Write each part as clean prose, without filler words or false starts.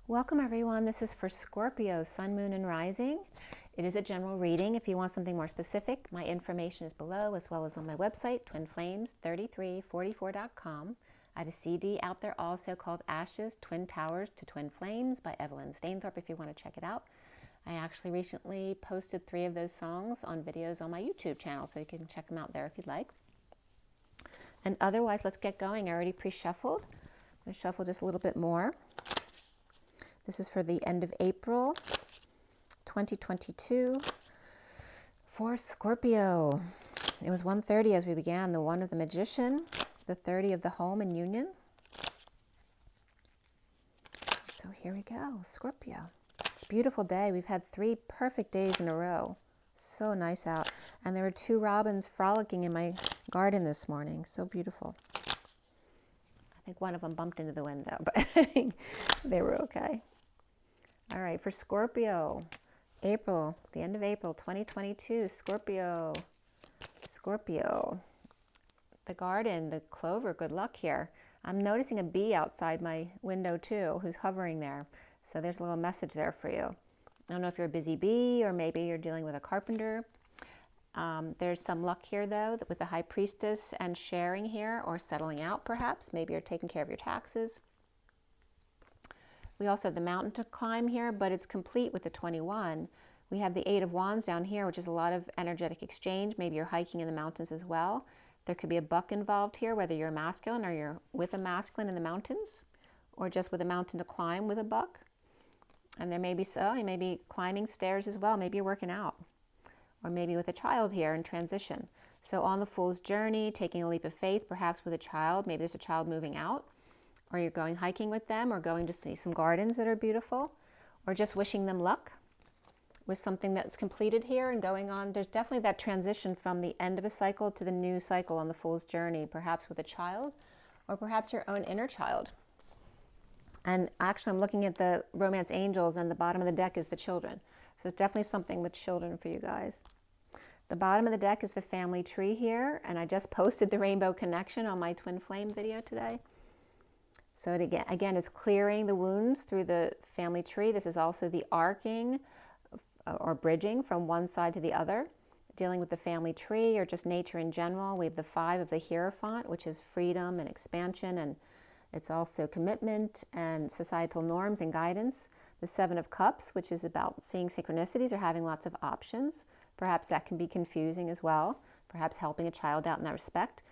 Welcome everyone. This is for Scorpio, Sun, Moon, and Rising. It is a general reading. If you want something more specific, my information is below as well as on my website, twinflames3344.com. I have a CD out there also called Ashes, Twin Towers to Twin Flames by Evelyn Stainthorpe if you want to check it out. I actually recently posted 3 of those songs on videos on my YouTube channel, so you can check them out there if you'd like. And otherwise, let's get going. I already pre-shuffled. I'm going to shuffle just a little bit more. This is for the end of April 2022 for Scorpio. It was 1:30 as we began. The 1 of the Magician, the 30 of the Home and Union. So here we go, Scorpio. It's a beautiful day. We've had 3 perfect days in a row. So nice out. And there were 2 robins frolicking in my garden this morning. So beautiful. I think one of them bumped into the window, but they were okay. All right, for Scorpio, April, the end of April 2022, Scorpio, the garden, the clover, good luck here. I'm noticing a bee outside my window too, who's hovering there. So there's a little message there for you. I don't know if you're a busy bee or maybe you're dealing with a carpenter. There's some luck here though with the High Priestess and sharing here or settling out perhaps. Maybe you're taking care of your taxes. We also have the mountain to climb here, but it's complete with the 21. We have the 8 of Wands down here, which is a lot of energetic exchange. Maybe you're hiking in the mountains as well. There could be a buck involved here, whether you're a masculine or you're with a masculine in the mountains, or just with a mountain to climb with a buck. And there may be, you may be climbing stairs as well. Maybe you're working out, or maybe with a child here in transition. So on the Fool's Journey, taking a leap of faith, perhaps with a child. Maybe there's a child moving out, or you're going hiking with them, or going to see some gardens that are beautiful, or just wishing them luck with something that's completed here and going on. There's definitely that transition from the end of a cycle to the new cycle on the Fool's Journey, perhaps with a child, or perhaps your own inner child. And actually, I'm looking at the Romance Angels, and the bottom of the deck is the children. So it's definitely something with children for you guys. The bottom of the deck is the family tree here, and I just posted the Rainbow Connection on my Twin Flame video today. So it again is clearing the wounds through the family tree. This is also the arcing or bridging from one side to the other, dealing with the family tree or just nature in general. We have the 5 of the Hierophant, which is freedom and expansion, and it's also commitment and societal norms and guidance. The 7 of Cups, which is about seeing synchronicities or having lots of options. Perhaps that can be confusing as well. Perhaps helping a child out in that respect.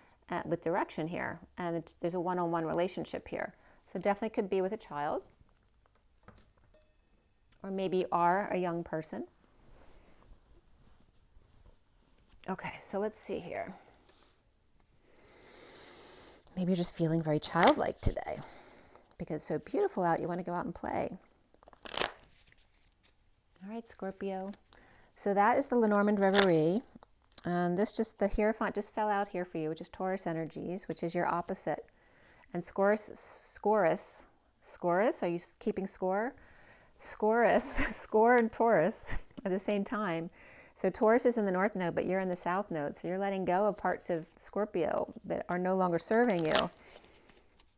With direction here, and there's a one-on-one relationship here. So definitely could be with a child, or maybe you are a young person. Okay, so let's see here. Maybe you're just feeling very childlike today because it's so beautiful out, you want to go out and play. All right, Scorpio. So that is the Lenormand Reverie. And the Hierophant just fell out here for you, which is Taurus energies, which is your opposite. And Scorus, are you keeping score? Score and Taurus at the same time. So Taurus is in the North Node, but you're in the South Node. So you're letting go of parts of Scorpio that are no longer serving you.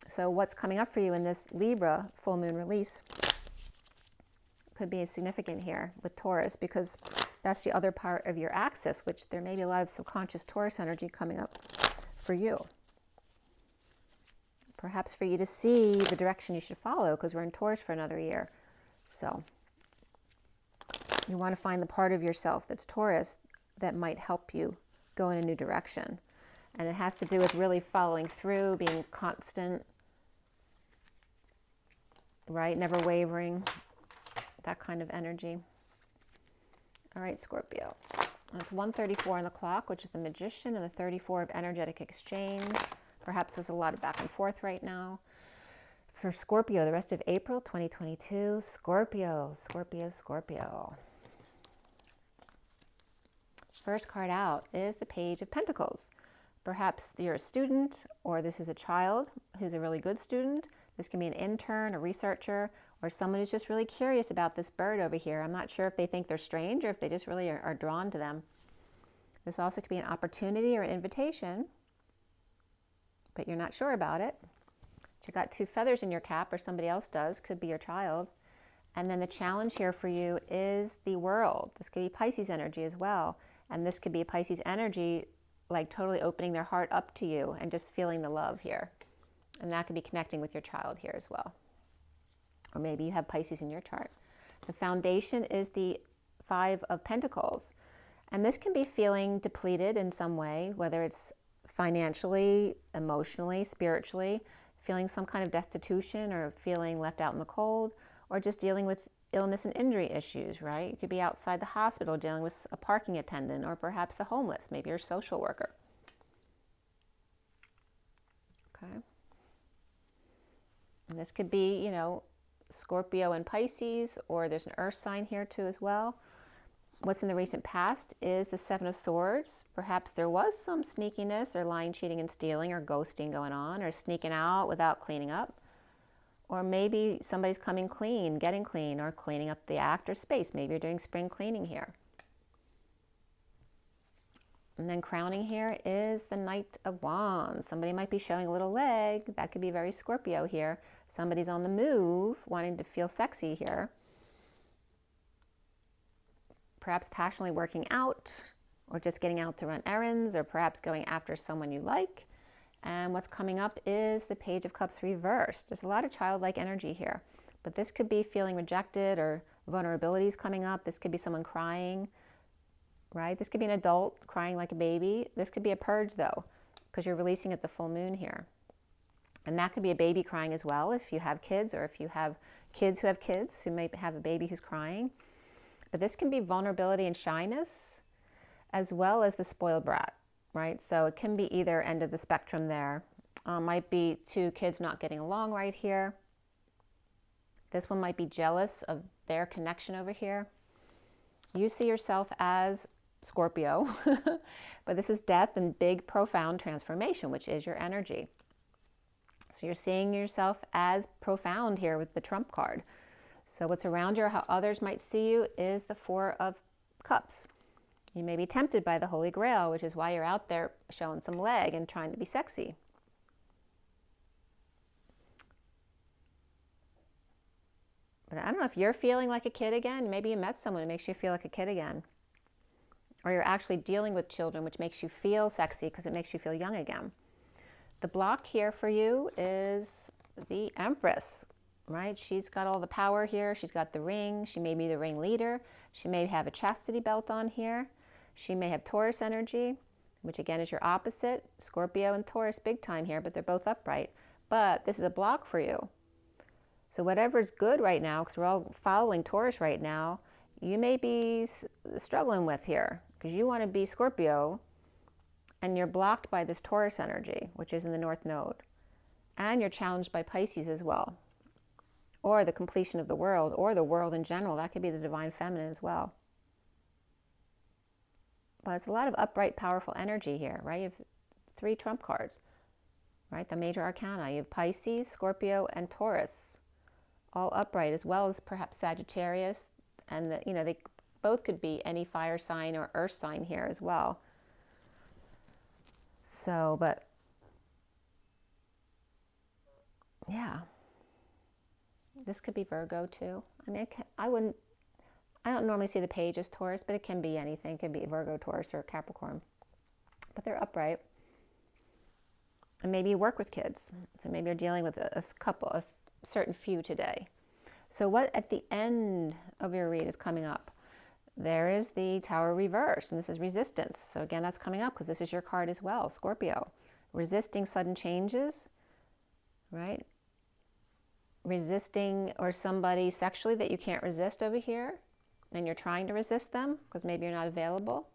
So what's coming up for you in this Libra full moon release could be significant here with Taurus, because that's the other part of your axis, which there may be a lot of subconscious Taurus energy coming up for you. Perhaps for you to see the direction you should follow, because we're in Taurus for another year. So you want to find the part of yourself that's Taurus that might help you go in a new direction. And it has to do with really following through, being constant, right? Never wavering, that kind of energy. All right, Scorpio. And it's 1:34 on the clock, which is the Magician, and the 34 of energetic exchange. Perhaps there's a lot of back and forth right now. For Scorpio, the rest of April 2022, Scorpio. First card out is the Page of Pentacles. Perhaps you're a student, or this is a child who's a really good student. This can be an intern, a researcher, or someone who's just really curious about this bird over here. I'm not sure if they think they're strange or if they just really are drawn to them. This also could be an opportunity or an invitation, but you're not sure about it. You got 2 feathers in your cap, or somebody else does, could be your child. And then the challenge here for you is the world. This could be Pisces energy as well. And this could be a Pisces energy, like totally opening their heart up to you and just feeling the love here. And that could be connecting with your child here as well. Or maybe you have Pisces in your chart. The foundation is the Five of Pentacles. And this can be feeling depleted in some way, whether it's financially, emotionally, spiritually, feeling some kind of destitution or feeling left out in the cold, or just dealing with illness and injury issues, right? You could be outside the hospital dealing with a parking attendant, or perhaps the homeless. Maybe you're a social worker. Okay. And this could be, you know, Scorpio and Pisces, or there's an earth sign here too as well. What's in the recent past is the Seven of Swords. Perhaps there was some sneakiness or lying, cheating, and stealing, or ghosting going on, or sneaking out without cleaning up. Or maybe somebody's coming clean, getting clean, or cleaning up the act or space. Maybe you're doing spring cleaning here. And then crowning here is the Knight of Wands. Somebody might be showing a little leg. That could be very Scorpio here. Somebody's on the move, wanting to feel sexy here. Perhaps passionately working out, or just getting out to run errands, or perhaps going after someone you like. And what's coming up is the Page of Cups reversed. There's a lot of childlike energy here, but this could be feeling rejected or vulnerabilities coming up. This could be someone crying, right? This could be an adult crying like a baby. This could be a purge though, because you're releasing at the full moon here. And that could be a baby crying as well if you have kids, or if you have kids who have kids who may have a baby who's crying. But this can be vulnerability and shyness, as well as the spoiled brat, right? So it can be either end of the spectrum there. Might be two kids not getting along right here. This one might be jealous of their connection over here. You see yourself as Scorpio, but this is death and big, profound transformation, which is your energy. So you're seeing yourself as profound here with the Trump card. So what's around you, or how others might see you, is the Four of Cups. You may be tempted by the Holy Grail, which is why you're out there showing some leg and trying to be sexy. But I don't know if you're feeling like a kid again. Maybe you met someone who makes you feel like a kid again. Or you're actually dealing with children, which makes you feel sexy because it makes you feel young again. The block here for you is the Empress, right? She's got all the power here. She's got the ring. She may be the ring leader. She may have a chastity belt on here. She may have Taurus energy, which again is your opposite. Scorpio and Taurus big time here, but they're both upright. But this is a block for you. So whatever's good right now, because we're all following Taurus right now, you may be struggling with here because you want to be Scorpio and you're blocked by this Taurus energy, which is in the North Node. And you're challenged by Pisces as well. Or the completion of the world, or the world in general. That could be the divine feminine as well. But it's a lot of upright, powerful energy here, right? You have 3 trump cards, right? The major arcana. You have Pisces, Scorpio, and Taurus, all upright, as well as perhaps Sagittarius. And, they both could be any fire sign or earth sign here as well. So, but, yeah. This could be Virgo too. I mean, I don't normally see the page as Taurus, but it can be anything. It could be Virgo, Taurus, or Capricorn. But they're upright. And maybe you work with kids. So maybe you're dealing with a couple, a certain few today. So what at the end of your read is coming up? There is the Tower reverse, and this is resistance. So again, that's coming up because this is your card as well, Scorpio. Resisting sudden changes, right? Resisting or somebody sexually that you can't resist over here, and you're trying to resist them because maybe you're not available.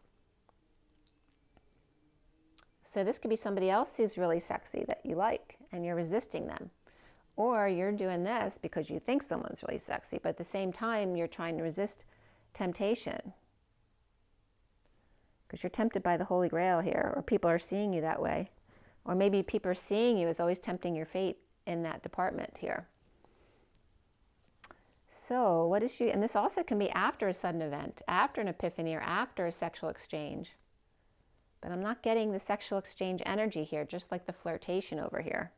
So this could be somebody else who's really sexy that you like, and you're resisting them. Or you're doing this because you think someone's really sexy, but at the same time, you're trying to resist temptation. Because you're tempted by the Holy Grail here, or people are seeing you that way. Or maybe people are seeing you as always tempting your fate in that department here. So what is and this also can be after a sudden event, after an epiphany, or after a sexual exchange. But I'm not getting the sexual exchange energy here, just like the flirtation over here.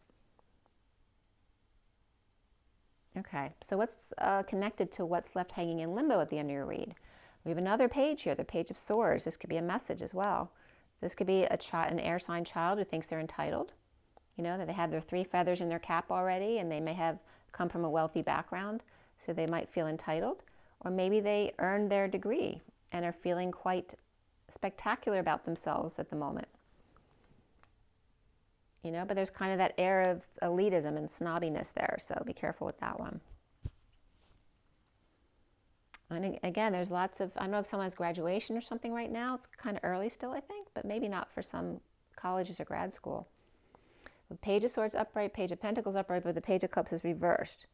Okay, so what's connected to what's left hanging in limbo at the end of your read? We have another page here, the Page of Swords. This could be a message as well. This could be an air sign child who thinks they're entitled, you know, that they have their 3 feathers in their cap already, and they may have come from a wealthy background, so they might feel entitled. Or maybe they earned their degree and are feeling quite spectacular about themselves at the moment. You know, but there's kind of that air of elitism and snobbiness there, so be careful with that one. And again, there's lots of, I don't know if someone has graduation or something right now. It's kind of early still, I think, but maybe not for some colleges or grad school. The Page of Swords upright, Page of Pentacles upright, but the Page of Cups is reversed.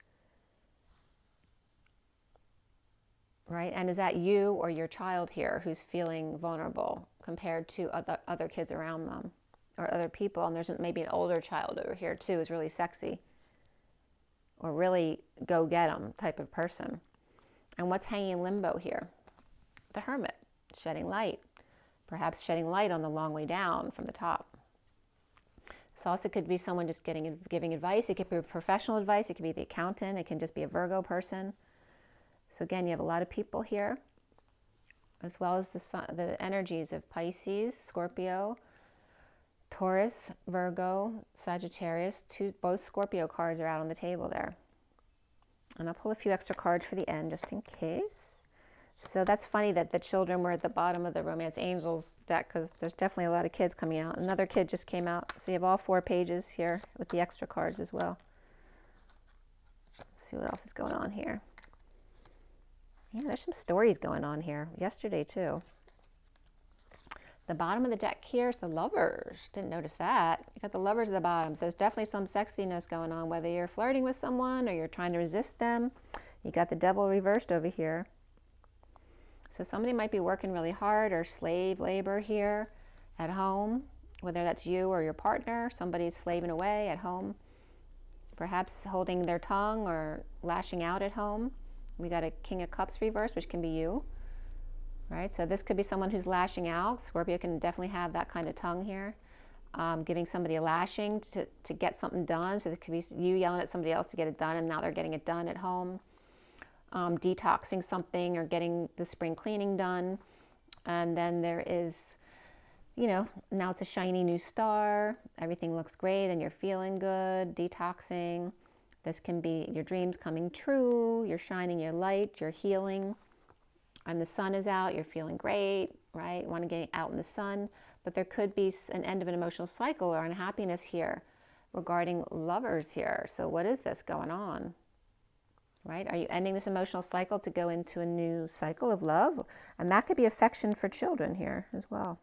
Right? And is that you or your child here who's feeling vulnerable compared to other kids around them or other people? And there's maybe an older child over here too who's really sexy or really go get 'em type of person. And what's hanging in limbo here? The Hermit, shedding light. Perhaps shedding light on the long way down from the top. This also could be someone just giving advice. It could be professional advice. It could be the accountant. It can just be a Virgo person. So again, you have a lot of people here, as well as the energies of Pisces, Scorpio, Taurus, Virgo, Sagittarius. Both Scorpio cards are out on the table there. And I'll pull a few extra cards for the end, just in case. So that's funny that the children were at the bottom of the Romance Angels deck, because there's definitely a lot of kids coming out. Another kid just came out. So you have all 4 pages here with the extra cards as well. Let's see what else is going on here. Yeah, there's some stories going on here. Yesterday, too. The bottom of the deck here is the Lovers. Didn't notice that. You got the Lovers at the bottom. So there's definitely some sexiness going on, whether you're flirting with someone or you're trying to resist them. You got the Devil reversed over here. So somebody might be working really hard or slave labor here at home, whether that's you or your partner. Somebody's slaving away at home, perhaps holding their tongue or lashing out at home. We got a King of Cups reversed, which can be you, right? So this could be someone who's lashing out. Scorpio can definitely have that kind of tongue here, giving somebody a lashing to get something done. So it could be you yelling at somebody else to get it done, and now they're getting it done at home. Detoxing something or getting the spring cleaning done. And then there is, you know, now it's a shiny new star. Everything looks great and you're feeling good, detoxing. This can be your dreams coming true, you're shining your light, you're healing, and the sun is out, you're feeling great, right? You want to get out in the sun, but there could be an end of an emotional cycle or unhappiness here regarding Lovers here. So what is this going on, right? Are you ending this emotional cycle to go into a new cycle of love? And that could be affection for children here as well,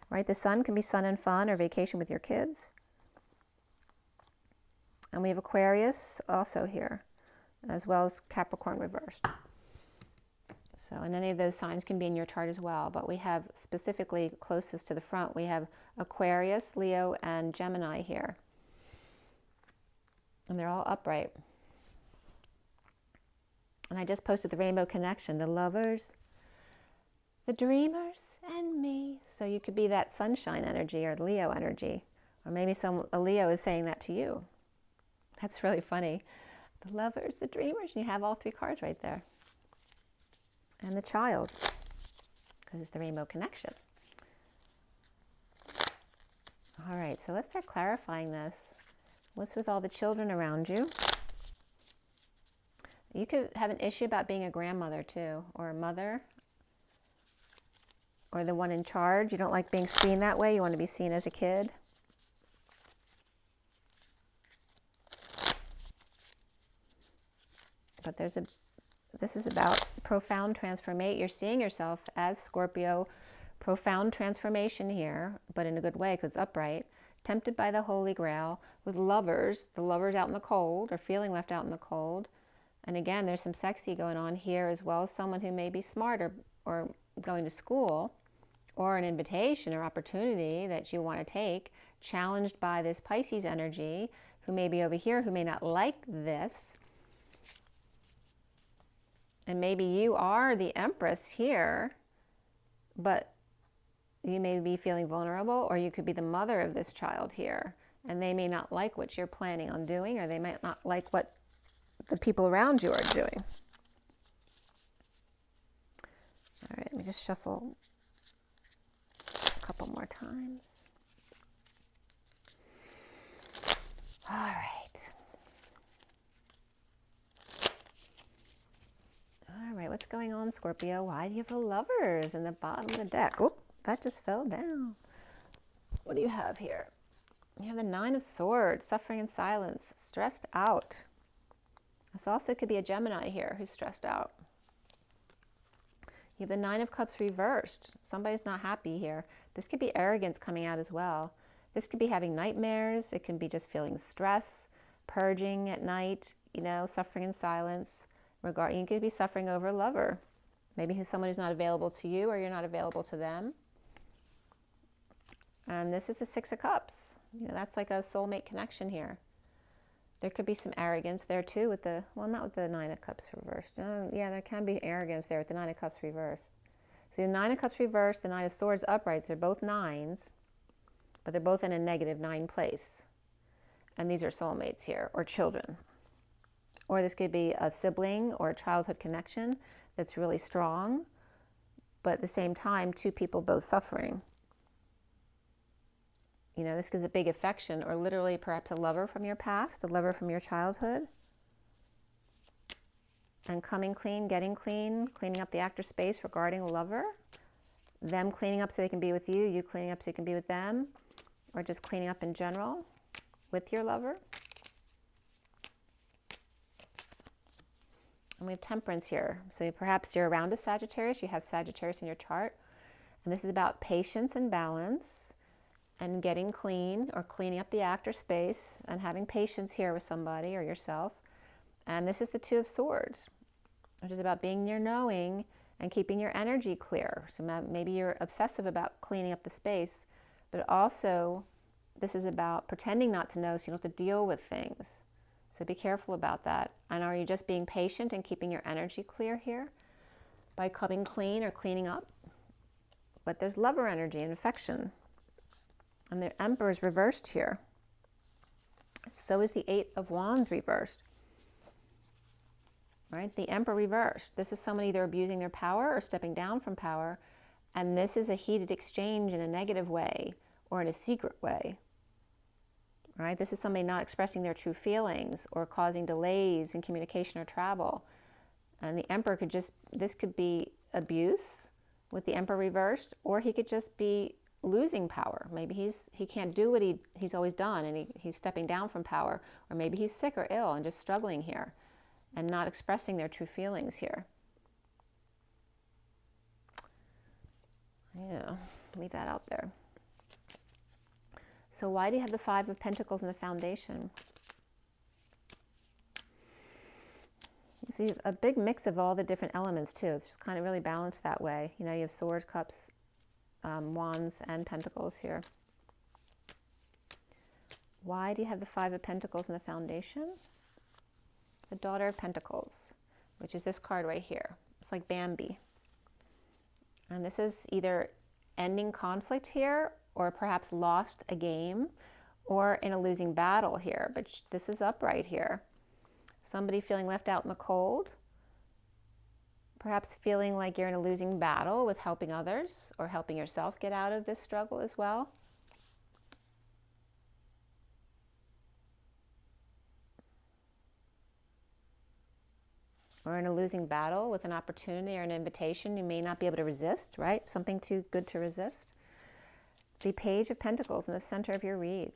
right? The sun can be sun and fun or vacation with your kids. And we have Aquarius also here, as well as Capricorn reversed. So, and any of those signs can be in your chart as well. But we have specifically closest to the front, we have Aquarius, Leo, and Gemini here. And they're all upright. And I just posted the Rainbow Connection, the Lovers, the Dreamers, and me. So you could be that sunshine energy or Leo energy. Or maybe a Leo is saying that to you. That's really funny. The Lovers, the Dreamers, and you have all 3 cards right there. And the Child, because it's the Rainbow Connection. All right, so let's start clarifying this. What's with all the children around you? You could have an issue about being a grandmother too, or a mother, or the one in charge. You don't like being seen that way. You want to be seen as a kid. But this is about profound transformation. You're seeing yourself as Scorpio, profound transformation here, but in a good way because it's upright. Tempted by the Holy Grail with Lovers, the Lovers out in the cold or feeling left out in the cold. And again, there's some sexy going on here as well as someone who may be smart or going to school, or an invitation or opportunity that you want to take, challenged by this Pisces energy, who may be over here, who may not like this. And maybe you are the Empress here, but you may be feeling vulnerable, or you could be the mother of this child here, and they may not like what you're planning on doing, or they might not like what the people around you are doing. All right, let me just shuffle a couple more times. All right. All right, what's going on, Scorpio? Why do you have the Lovers in the bottom of the deck? Oh, that just fell down. What do you have here? You have the Nine of Swords, suffering in silence, stressed out. This also could be a Gemini here who's stressed out. You have the Nine of Cups reversed. Somebody's not happy here. This could be arrogance coming out as well. This could be having nightmares. It can be just feeling stress, purging at night, you know, suffering in silence. You could be suffering over a lover. Maybe someone who's not available to you, or you're not available to them. And this is the Six of Cups. You know, that's like a soulmate connection here. There could be some arrogance there too with the, well, not with the Nine of Cups reversed. Yeah, there can be arrogance there with the Nine of Cups reversed. So the Nine of Cups reversed, the Nine of Swords uprights, they're both nines, but they're both in a -9 place. And these are soulmates here, or children. Or this could be a sibling or a childhood connection that's really strong, but at the same time, two people both suffering. You know, this is a big affection, or literally perhaps a lover from your past, a lover from your childhood. And coming clean, getting clean, cleaning up the actor space regarding a lover. Them cleaning up so they can be with you, you cleaning up so you can be with them, or just cleaning up in general with your lover. And we have Temperance here. So perhaps you're around a Sagittarius, you have Sagittarius in your chart. And this is about patience and balance, and getting clean, or cleaning up the actor space, and having patience here with somebody or yourself. And this is the Two of Swords, which is about being near knowing and keeping your energy clear. So maybe you're obsessive about cleaning up the space, but also this is about pretending not to know so you don't have to deal with things. So be careful about that. And are you just being patient and keeping your energy clear here by coming clean or cleaning up? But there's lover energy and affection. And the Emperor is reversed here. So is the Eight of Wands reversed. Right? The Emperor reversed. This is someone either abusing their power or stepping down from power. And this is a heated exchange in a negative way or in a secret way. Right? This is somebody not expressing their true feelings or causing delays in communication or travel. And the Emperor could just, this could be abuse with the Emperor reversed, or he could just be losing power. Maybe he can't do what he's always done, and he's stepping down from power, or maybe he's sick or ill and just struggling here and not expressing their true feelings here. Yeah, leave that out there. So why do you have the Five of Pentacles in the foundation? You see a big mix of all the different elements too. It's kind of really balanced that way. You know, you have Swords, Cups, Wands, and Pentacles here. Why do you have the Five of Pentacles in the foundation? The Daughter of Pentacles, which is this card right here. It's like Bambi. And this is either ending conflict here, or perhaps lost a game, or in a losing battle here. But this is upright here. Somebody feeling left out in the cold. Perhaps feeling like you're in a losing battle with helping others, or helping yourself get out of this struggle as well. Or in a losing battle with an opportunity or an invitation you may not be able to resist, right? Something too good to resist. The Page of Pentacles in the center of your read.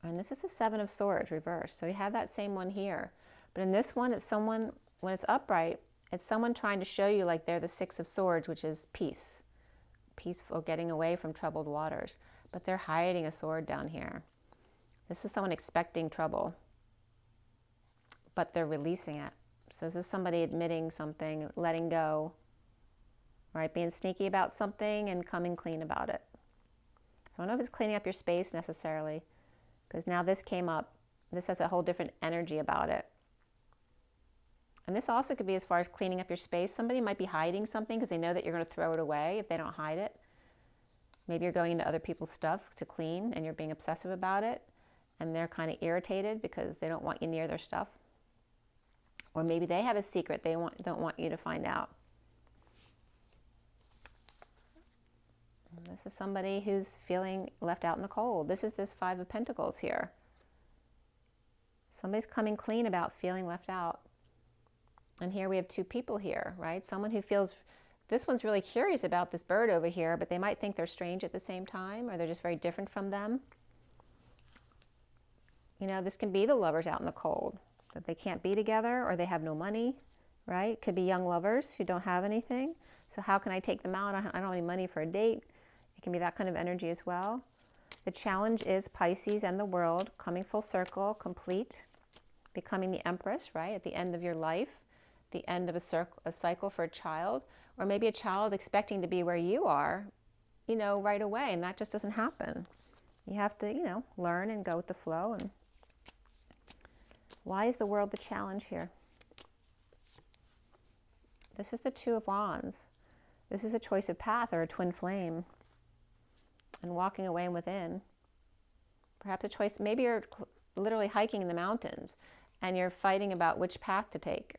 And this is the Seven of Swords reversed. So you have that same one here. But in this one, it's someone, when it's upright, it's someone trying to show you like they're the Six of Swords, which is peace. Peaceful, getting away from troubled waters. But they're hiding a sword down here. This is someone expecting trouble, but they're releasing it. So this is somebody admitting something, letting go, right? Being sneaky about something and coming clean about it. So I don't know if it's cleaning up your space necessarily, because now this came up. This has a whole different energy about it. And this also could be as far as cleaning up your space. Somebody might be hiding something because they know that you're going to throw it away if they don't hide it. Maybe you're going into other people's stuff to clean and you're being obsessive about it, and they're kind of irritated because they don't want you near their stuff. Or maybe they have a secret they don't want you to find out. And this is somebody who's feeling left out in the cold. This is this Five of Pentacles here. Somebody's coming clean about feeling left out. And here we have two people here, right? Someone who feels, this one's really curious about this bird over here, but they might think they're strange at the same time, or they're just very different from them. You know, this can be the lovers out in the cold, that they can't be together, or they have no money, right? It could be young lovers who don't have anything. So how can I take them out? I don't have any money for a date. It can be that kind of energy as well. The challenge is Pisces and the world coming full circle, complete, becoming the Empress, right? At the end of your life, the end of a cycle for a child, or maybe a child expecting to be where you are, you know, right away, and that just doesn't happen. You have to, you know, learn and go with the flow. And why is the world the challenge here? This is the Two of Wands. This is a choice of path or a twin flame. And walking away and within. Perhaps a choice, maybe you're literally hiking in the mountains and you're fighting about which path to take.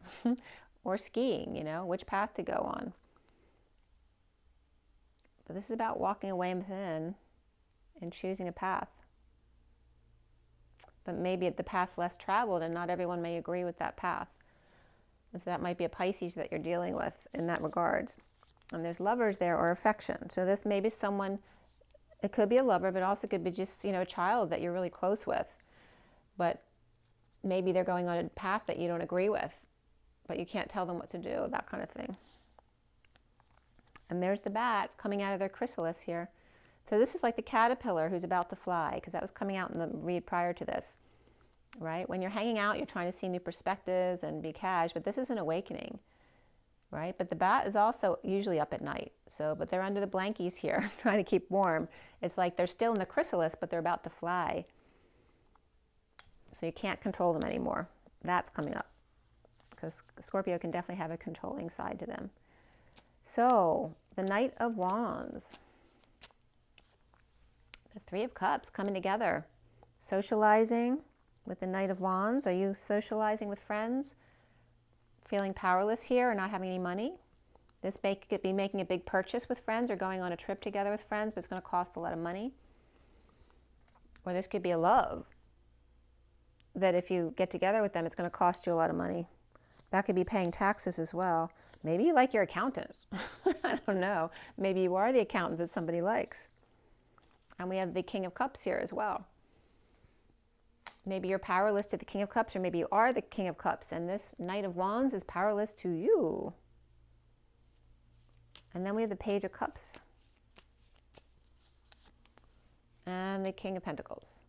Or skiing, you know, which path to go on. But this is about walking away and within and choosing a path. But maybe the path less traveled, and not everyone may agree with that path. And so that might be a Pisces that you're dealing with in that regards. And there's lovers there, or affection. So this may be someone, it could be a lover, but also could be just, you know, a child that you're really close with. But maybe they're going on a path that you don't agree with, but you can't tell them what to do, that kind of thing. And there's the bat coming out of their chrysalis here. So this is like the caterpillar who's about to fly, because that was coming out in the read prior to this, right? When you're hanging out, you're trying to see new perspectives and be cash, but this is an awakening, right? But the bat is also usually up at night. So, but they're under the blankies here, trying to keep warm. It's like they're still in the chrysalis, but they're about to fly. So you can't control them anymore. That's coming up, because Scorpio can definitely have a controlling side to them. So the Knight of Wands, the Three of Cups coming together, socializing with the Knight of Wands. Are you socializing with friends, feeling powerless here or not having any money? This could be making a big purchase with friends or going on a trip together with friends, but it's going to cost a lot of money. Or this could be a love that if you get together with them, it's going to cost you a lot of money. That could be paying taxes as well. Maybe you like your accountant. I don't know. Maybe you are the accountant that somebody likes. And we have the King of Cups here as well. Maybe you're powerless to the King of Cups, or maybe you are the King of Cups, and this Knight of Wands is powerless to you. And then we have the Page of Cups. And the King of Pentacles.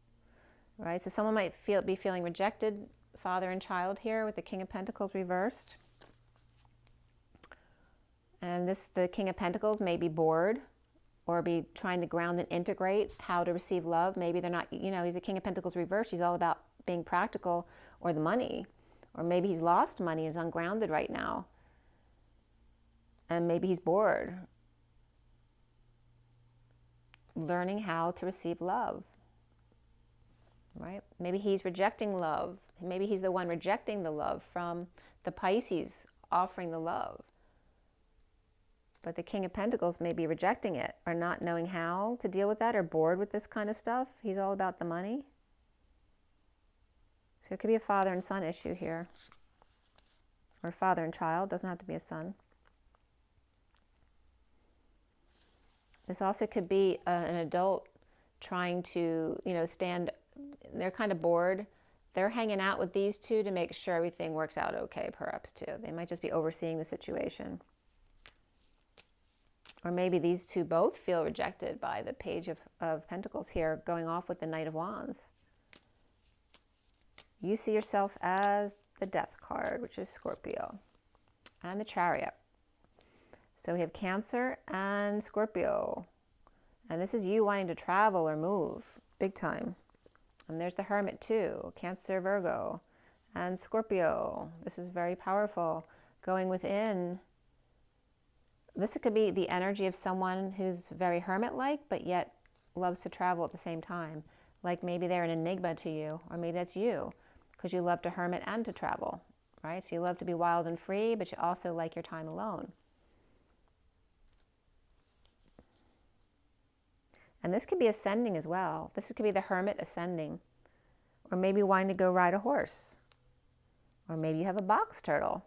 Right? So someone might be feeling rejected, father and child here, with the King of Pentacles reversed. And the King of Pentacles may be bored, or be trying to ground and integrate how to receive love. Maybe they're not, you know, he's a King of Pentacles reversed. He's all about being practical, or the money. Or maybe he's lost money, is ungrounded right now. And maybe he's bored. Learning how to receive love. Right? Maybe he's rejecting love. Maybe he's the one rejecting the love from the Pisces offering the love. But the King of Pentacles may be rejecting it, or not knowing how to deal with that, or bored with this kind of stuff. He's all about the money. So it could be a father and son issue here. Or father and child, doesn't have to be a son. This also could be an adult trying to, you know, they're kind of bored. They're hanging out with these two to make sure everything works out okay, perhaps, too. They might just be overseeing the situation. Or maybe these two both feel rejected by the Page of Pentacles here, going off with the Knight of Wands. You see yourself as the Death card, which is Scorpio, and the Chariot. So we have Cancer and Scorpio. And this is you wanting to travel or move, big time. And there's the Hermit too, Cancer, Virgo, and Scorpio. This is very powerful, going within This could be the energy of someone who's very hermit-like, but yet loves to travel at the same time. Like maybe they're an enigma to you, or maybe that's you, because you love to hermit and to travel, right? So you love to be wild and free, but you also like your time alone. And this could be ascending as well. This could be the hermit ascending, or maybe wanting to go ride a horse, or maybe you have a box turtle.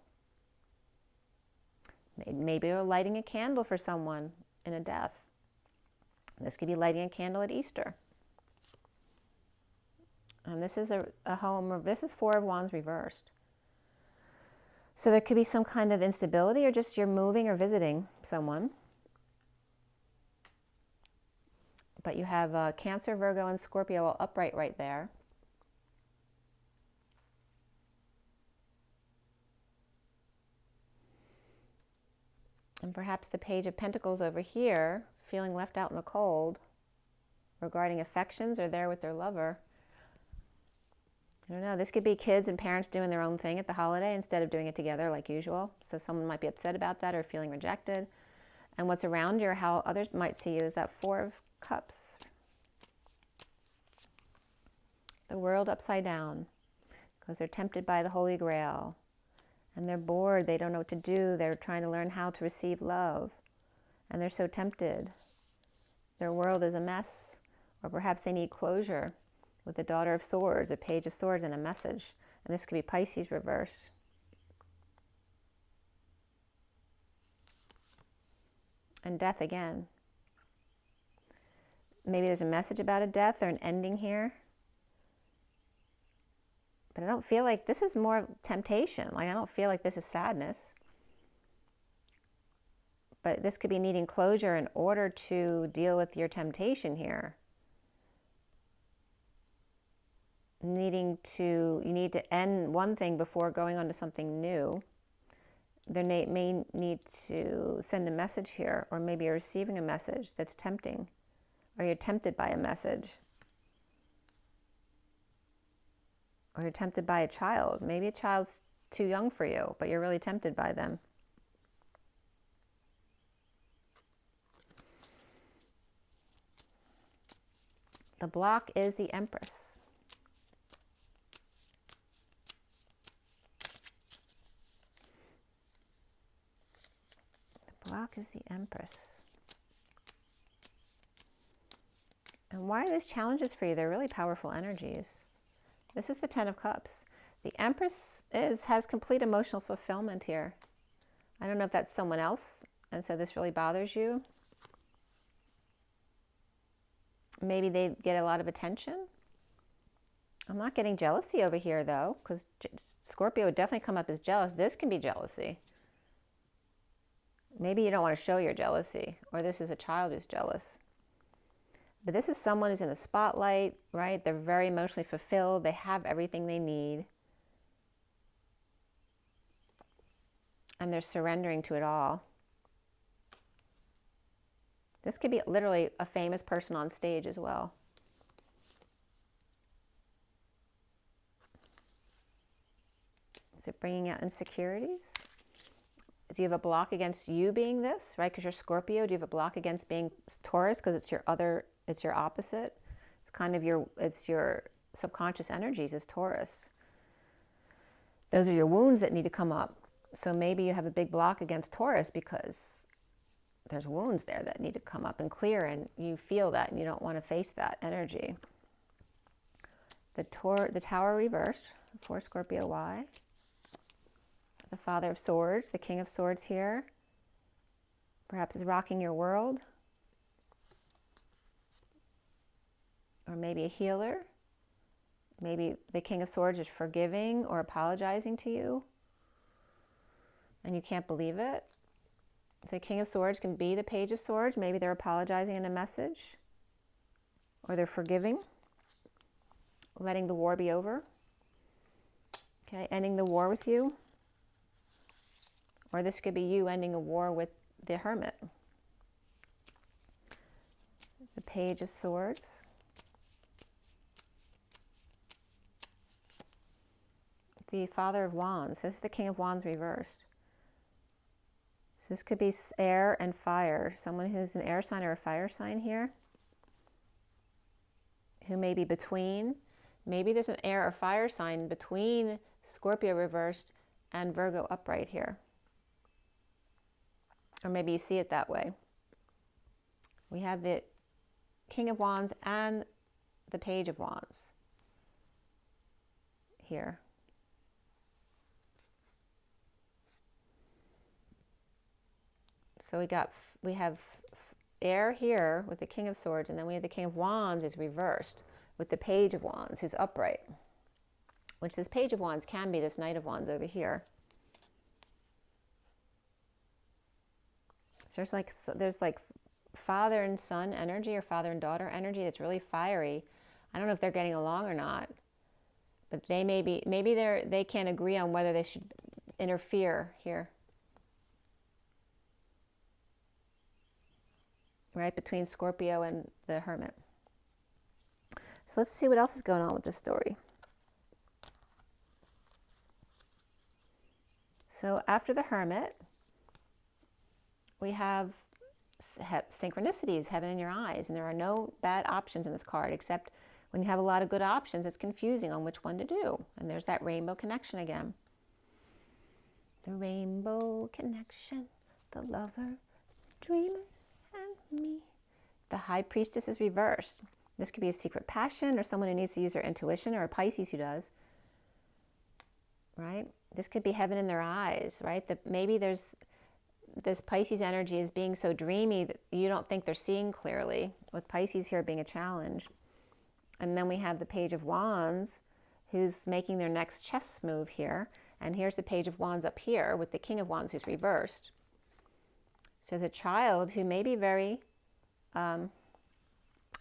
Maybe you're lighting a candle for someone in a death. This could be lighting a candle at Easter. And this is a home, this is Four of Wands reversed. So there could be some kind of instability, or just you're moving or visiting someone. But you have Cancer, Virgo, and Scorpio all upright right there. And perhaps the Page of Pentacles over here, feeling left out in the cold regarding affections, or there with their lover. I don't know, this could be kids and parents doing their own thing at the holiday instead of doing it together like usual. So someone might be upset about that or feeling rejected. And what's around you, or how others might see you, is that Four of Cups. The world upside down, because they're tempted by the Holy Grail. And they're bored, they don't know what to do, they're trying to learn how to receive love. And they're so tempted. Their world is a mess. Or perhaps they need closure with the Daughter of Swords, a Page of Swords, and a message. And this could be Pisces reversed. And death again. Maybe there's a message about a death or an ending here. But I don't feel like this is more temptation. Like, I don't feel like this is sadness. But this could be needing closure in order to deal with your temptation here. You need to end one thing before going on to something new. There may need to send a message here, or maybe you're receiving a message that's tempting, or you're tempted by a message. Or you're tempted by a child. Maybe a child's too young for you, but you're really tempted by them. The block is the Empress. The block is the Empress. And why are these challenges for you? They're really powerful energies. This is the Ten of Cups. The Empress has complete emotional fulfillment here. I don't know if that's someone else, and so this really bothers you. Maybe they get a lot of attention. I'm not getting jealousy over here, though, because Scorpio would definitely come up as jealous. This can be jealousy. Maybe you don't want to show your jealousy, or this is a child who's jealous. But this is someone who's in the spotlight, right? They're very emotionally fulfilled. They have everything they need. And they're surrendering to it all. This could be literally a famous person on stage as well. Is it bringing out insecurities? Do you have a block against you being this, right? Because you're Scorpio. Do you have a block against being Taurus because it's your opposite? It's kind of it's your subconscious energies is Taurus. Those are your wounds that need to come up. So maybe you have a big block against Taurus because there's wounds there that need to come up and clear, and you feel that and you don't want to face that energy. The Tower reversed for Scorpio. Why? The Father of Swords, the King of Swords here, perhaps is rocking your world. Or maybe a healer. Maybe the King of Swords is forgiving or apologizing to you, and you can't believe it. The King of Swords can be the Page of Swords. Maybe they're apologizing in a message, or they're forgiving, letting the war be over. Okay, ending the war with you. Or this could be you ending a war with the Hermit. The Page of Swords. The Father of Wands. This is the King of Wands reversed. So this could be air and fire. Someone who's an air sign or a fire sign here, who may be between. Maybe there's an air or fire sign between Scorpio reversed and Virgo upright here. Or maybe you see it that way. We have the King of Wands and the Page of Wands here. So we have air here with the King of Swords, and then we have the King of Wands is reversed with the Page of Wands who's upright, which this Page of Wands can be this Knight of Wands over here. So there's like father and son energy or father and daughter energy that's really fiery. I don't know if they're getting along or not, but they maybe they can't agree on whether they should interfere here. Right, between Scorpio and the Hermit. So let's see what else is going on with this story. So after the Hermit, we have synchronicities, heaven in your eyes, and there are no bad options in this card, except when you have a lot of good options, it's confusing on which one to do. And there's that rainbow connection again. The rainbow connection, the lover, dreamers, and me. The High Priestess is reversed. This could be a secret passion or someone who needs to use their intuition, or a Pisces who does. Right? This could be heaven in their eyes, right? That maybe there's this Pisces energy is being so dreamy that you don't think they're seeing clearly, with Pisces here being a challenge. And then we have the Page of Wands who's making their next chess move here. And here's the Page of Wands up here with the King of Wands who's reversed. So the child who may be very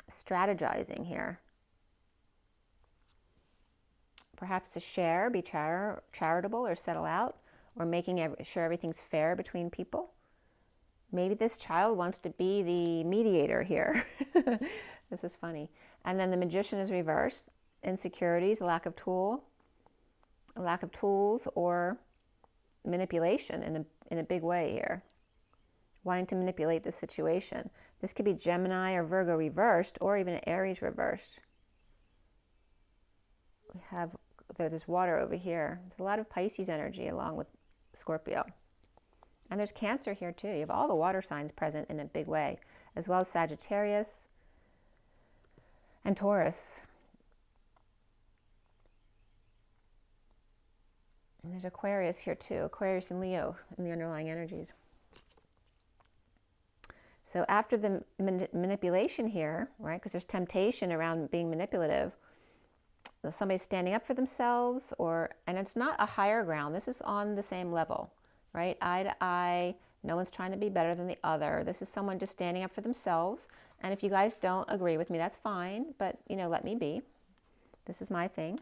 strategizing here. Perhaps to share, be charitable or settle out, or making sure everything's fair between people. Maybe this child wants to be the mediator here. This is funny. And then the Magician is reversed. Insecurities, a lack of tools, or manipulation in a big way here. Wanting to manipulate the situation. This could be Gemini or Virgo reversed, or even an Aries reversed. We have, there's water over here. There's a lot of Pisces energy along with Scorpio. And there's Cancer here too. You have all the water signs present in a big way, as well as Sagittarius and Taurus. And there's Aquarius here too, Aquarius and Leo in the underlying energies. So after the manipulation here, right, because there's temptation around being manipulative, somebody's standing up for themselves, and it's not a higher ground. This is on the same level, right? Eye to eye. No one's trying to be better than the other. This is someone just standing up for themselves. And if you guys don't agree with me, that's fine. But, you know, let me be. This is my thing.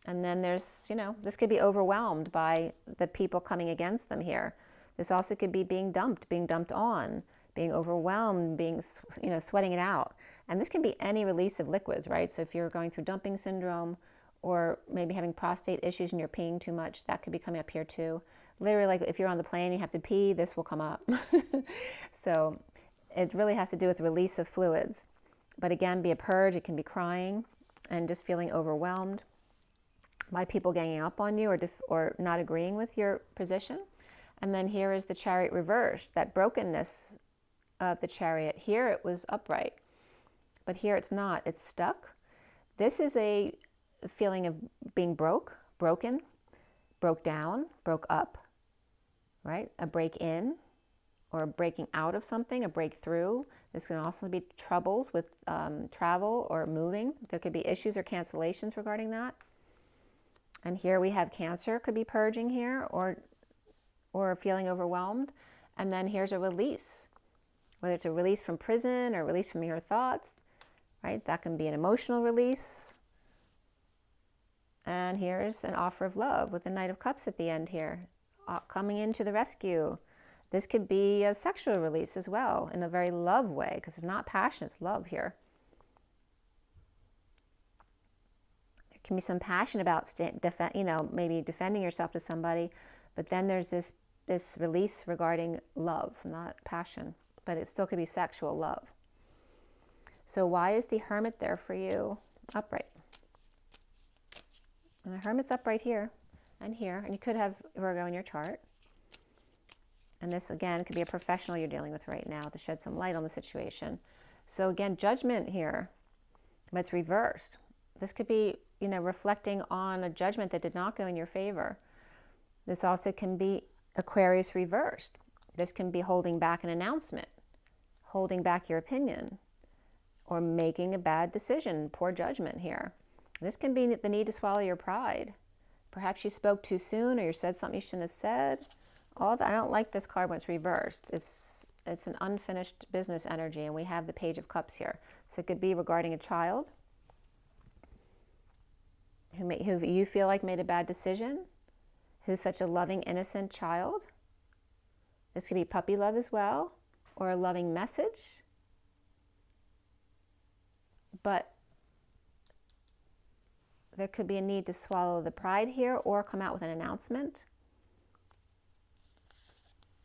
And then there's, you know, this could be overwhelmed by the people coming against them here. This also could be being dumped on, being overwhelmed, being, you know, sweating it out. And this can be any release of liquids, right? So if you're going through dumping syndrome, or maybe having prostate issues and you're peeing too much, that could be coming up here too. Literally, like if you're on the plane, you have to pee, this will come up. So it really has to do with release of fluids. But again, be a purge, it can be crying and just feeling overwhelmed by people ganging up on you, or not agreeing with your position. And then here is the Chariot reversed, that brokenness of the Chariot. Here it was upright, but here it's not, it's stuck. This is a feeling of being broken, broke down, broke up, right? A break in, or a breaking out of something, a breakthrough. This can also be troubles with travel or moving. There could be issues or cancellations regarding that. And here we have Cancer, could be purging here, or feeling overwhelmed. And then here's a release, whether it's a release from prison or release from your thoughts, right? That can be an emotional release. And here's an offer of love with the Knight of Cups at the end here, coming into the rescue. This could be a sexual release as well, in a very love way, because it's not passion, it's love here. There can be some passion about, maybe defending yourself to somebody, but then there's this this release regarding love, not passion, but it still could be sexual love. So why is the Hermit there for you upright? And the Hermit's upright here and here, and you could have Virgo in your chart. And this, again, could be a professional you're dealing with right now to shed some light on the situation. So again, Judgment here, but it's reversed. This could be, you know, reflecting on a judgment that did not go in your favor. This also can be Aquarius reversed. This can be holding back an announcement, holding back your opinion, or making a bad decision, poor judgment here. This can be the need to swallow your pride. Perhaps you spoke too soon, or you said something you shouldn't have said. All that, I don't like this card when it's reversed. It's an unfinished business energy, and we have the Page of Cups here. So it could be regarding a child who you feel like made a bad decision, who's such a loving, innocent child. This could be puppy love as well, or a loving message. But there could be a need to swallow the pride here or come out with an announcement.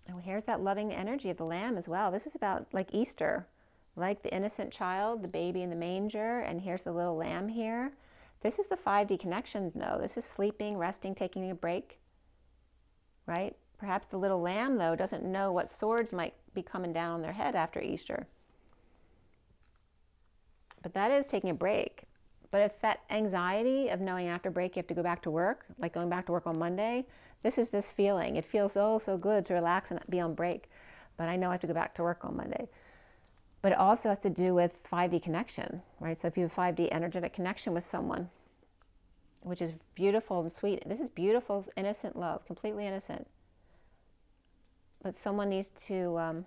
And here's that loving energy of the Lamb as well. This is about like Easter, like the innocent child, the baby in the manger, and here's the little lamb here. This is the 5D connection, though. This is sleeping, resting, taking a break, right? Perhaps the little lamb, though, doesn't know what swords might be coming down on their head after Easter. But that is taking a break. But it's that anxiety of knowing after break you have to go back to work, like going back to work on Monday. This is this feeling. It feels so good to relax and be on break. But I know I have to go back to work on Monday. But it also has to do with 5D connection, right? So if you have 5D energetic connection with someone, which is beautiful and sweet. This is beautiful, innocent love, completely innocent. But someone needs to,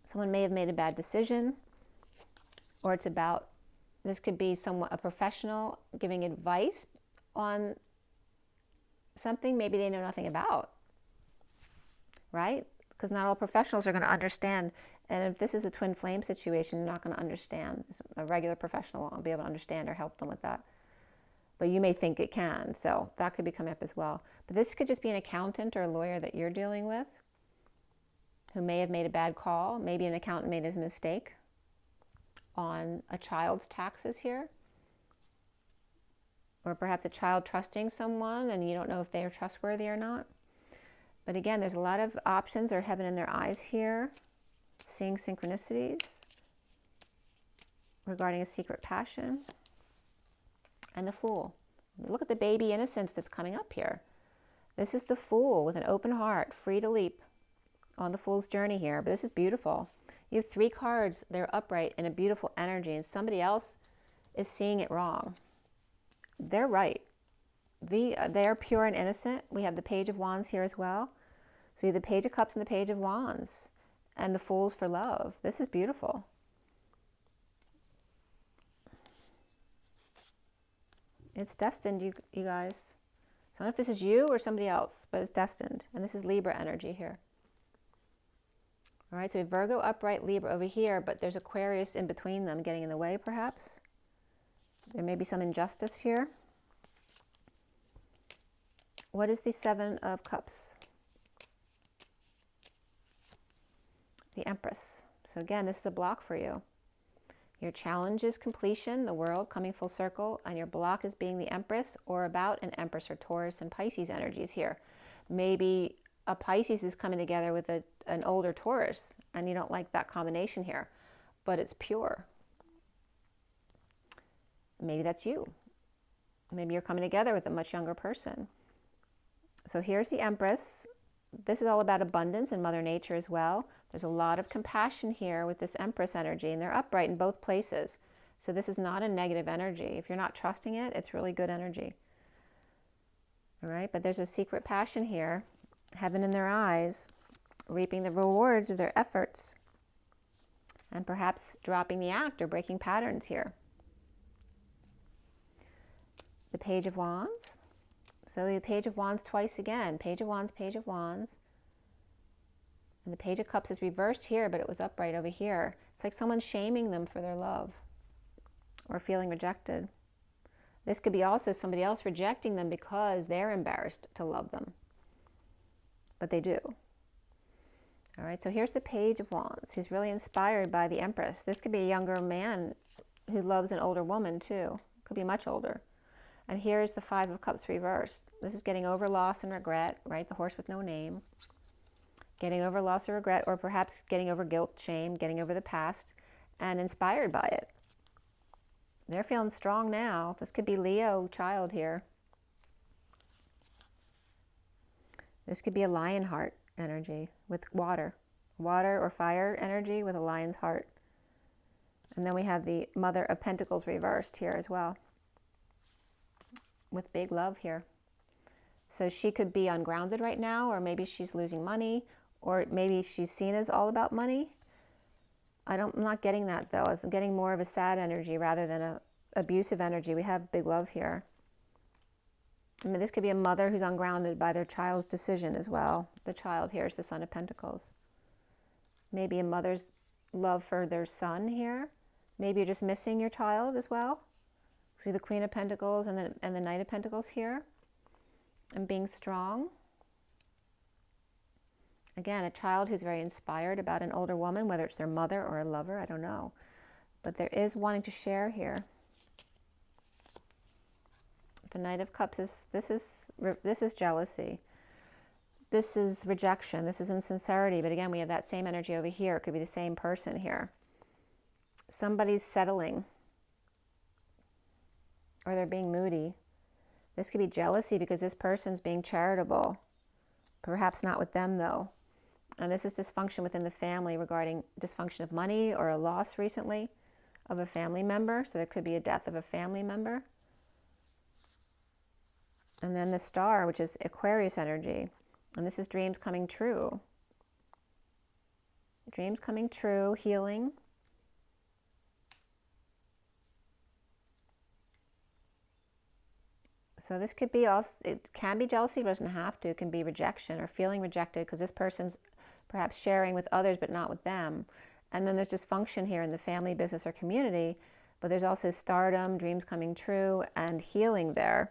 someone may have made a bad decision, or it's about, this could be a professional giving advice on something maybe they know nothing about, right? Because not all professionals are going to understand. And if this is a twin flame situation, you're not going to understand. A regular professional won't be able to understand or help them with that. But you may think it can, so that could be coming up as well. But this could just be an accountant or a lawyer that you're dealing with who may have made a bad call. Maybe an accountant made a mistake on a child's taxes here. Or perhaps a child trusting someone and you don't know if they are trustworthy or not. But again, there's a lot of options or heaven in their eyes here. Seeing synchronicities regarding a secret passion. And the Fool. Look at the baby innocence that's coming up here. This is the Fool with an open heart, free to leap on the Fool's journey here. But this is beautiful. You have 3 cards, they're upright in a beautiful energy, and somebody else is seeing it wrong. They're right. They're pure and innocent. We have the Page of Wands here as well. So you have the Page of Cups and the Page of Wands. And the Fools for love. This is beautiful. It's destined, you guys. So I don't know if this is you or somebody else, but it's destined. And this is Libra energy here. All right, so we have Virgo upright, Libra over here, but there's Aquarius in between them, getting in the way perhaps. There may be some injustice here. What is the 7 of Cups? The Empress. So again, this is a block for you. Your challenge is completion, the world coming full circle, and your block is being the Empress or about an Empress or Taurus and Pisces energies here. Maybe a Pisces is coming together with an older Taurus, and you don't like that combination here, but it's pure. Maybe that's you. Maybe you're coming together with a much younger person. So here's the Empress. This is all about abundance and Mother Nature as well. There's a lot of compassion here with this Empress energy, and they're upright in both places. So this is not a negative energy. If you're not trusting it, it's really good energy. All right, but there's a secret passion here, heaven in their eyes, reaping the rewards of their efforts, and perhaps dropping the act or breaking patterns here. The Page of Wands. So the Page of Wands twice again. Page of Wands, Page of Wands. And the Page of Cups is reversed here, but it was upright over here. It's like someone shaming them for their love or feeling rejected. This could be also somebody else rejecting them because they're embarrassed to love them. but they do. All right, so here's the Page of Wands, who's really inspired by the Empress. This could be a younger man who loves an older woman too. Could be much older. And here's the Five of Cups reversed. This is getting over loss and regret, right? The horse with no name. Getting over loss or regret, or perhaps getting over guilt, shame, getting over the past, and inspired by it. They're feeling strong now. This could be Leo child here. This could be a lion heart energy with water. Water or fire energy with a lion's heart. And then we have the Mother of Pentacles reversed here as well, with big love here. So she could be ungrounded right now, or maybe she's losing money, or maybe she's seen as all about money. I'm not getting that though. I'm getting more of a sad energy rather than a abusive energy. We have big love here. I mean, this could be a mother who's ungrounded by their child's decision as well. The child here is the Son of Pentacles. Maybe a mother's love for their son here. Maybe you're just missing your child as well. So the Queen of Pentacles and the Knight of Pentacles here. And being strong. Again, a child who's very inspired about an older woman, whether it's their mother or a lover, I don't know. But there is wanting to share here. The Knight of Cups is, this is jealousy. This is rejection. This is insincerity. But again, we have that same energy over here. It could be the same person here. Somebody's settling. Or they're being moody. This could be jealousy because this person's being charitable. Perhaps not with them though. And this is dysfunction within the family regarding dysfunction of money or a loss recently of a family member. So there could be a death of a family member. And then the Star, which is Aquarius energy. And this is dreams coming true. Dreams coming true, healing. So this could be also, it can be jealousy, but it doesn't have to. It can be rejection or feeling rejected because this person's perhaps sharing with others, but not with them. And then there's dysfunction here in the family, business, or community. But there's also stardom, dreams coming true, and healing there,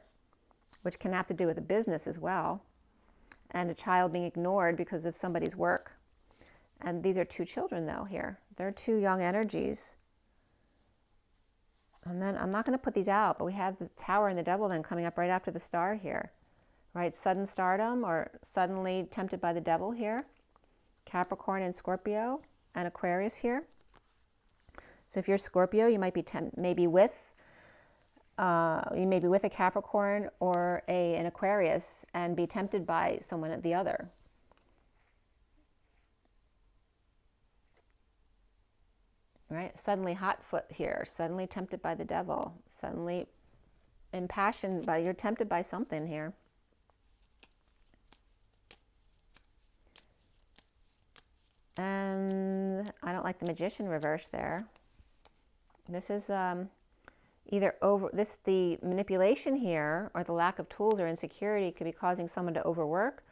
which can have to do with a business as well. And a child being ignored because of somebody's work. And these are two children though here. They're two young energies. And then I'm not going to put these out, but we have the Tower and the Devil then coming up right after the Star here. Right? Sudden stardom or suddenly tempted by the devil here. Capricorn and Scorpio and Aquarius here. So if you're Scorpio, you might be maybe with a Capricorn or an Aquarius and be tempted by someone at the other. Right? Suddenly hot foot here, suddenly tempted by the devil, suddenly impassioned by, you're tempted by something here. And I don't like the Magician reverse there. This is either the manipulation here or the lack of tools or insecurity could be causing someone to overwork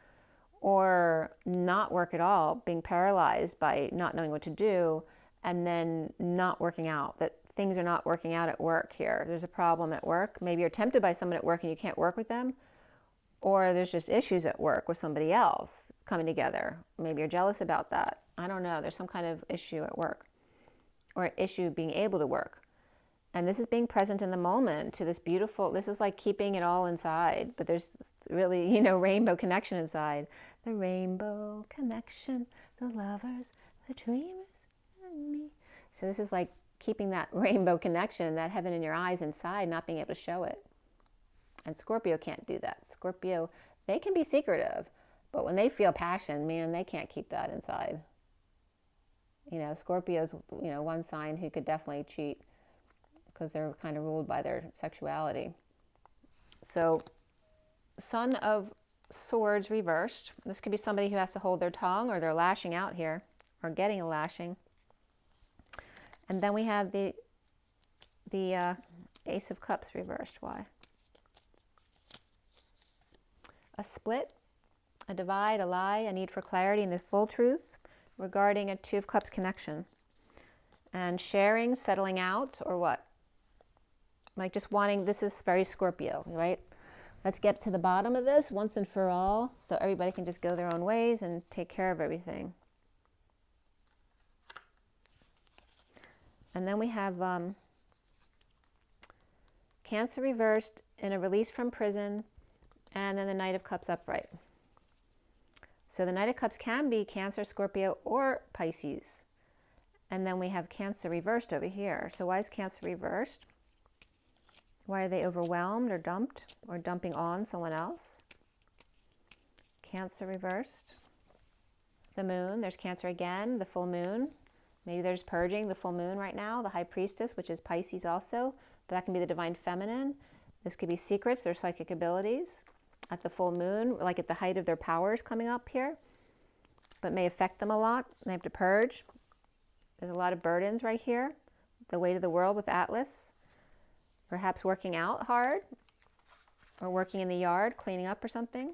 or not work at all, being paralyzed by not knowing what to do and then not working out, that things are not working out at work here. There's a problem at work. Maybe you're tempted by someone at work and you can't work with them, or there's just issues at work with somebody else coming together. Maybe you're jealous about that. I don't know. There's some kind of issue at work or an issue being able to work. And this is being present in the moment to this beautiful, this is like keeping it all inside, but there's really, rainbow connection inside. The rainbow connection, the lovers, the dreamers, and me. So this is like keeping that rainbow connection, that heaven in your eyes inside, not being able to show it. And Scorpio can't do that. Scorpio, they can be secretive, but when they feel passion, man, they can't keep that inside. Scorpio's, one sign who could definitely cheat because they're kind of ruled by their sexuality. So, Son of Swords reversed. This could be somebody who has to hold their tongue or they're lashing out here or getting a lashing. And then we have the Ace of Cups reversed. Why? A split, a divide, a lie, a need for clarity and the full truth regarding a Two of Cups connection. And sharing, settling out, or what? Like just wanting, this is very Scorpio, right? Let's get to the bottom of this once and for all, so everybody can just go their own ways and take care of everything. And then we have Cancer reversed in a release from prison, and then the Knight of Cups upright. So the Knight of Cups can be Cancer, Scorpio, or Pisces. And then we have Cancer reversed over here. So why is Cancer reversed? Why are they overwhelmed or dumped or dumping on someone else? Cancer reversed. The Moon, there's Cancer again, the full moon. Maybe there's purging, the full moon right now, the High Priestess, which is Pisces also. That can be the Divine Feminine. This could be secrets or psychic abilities at the full moon, like at the height of their powers coming up here, but may affect them a lot. They have to purge. There's a lot of burdens right here. The weight of the world with Atlas. Perhaps working out hard or working in the yard, cleaning up or something.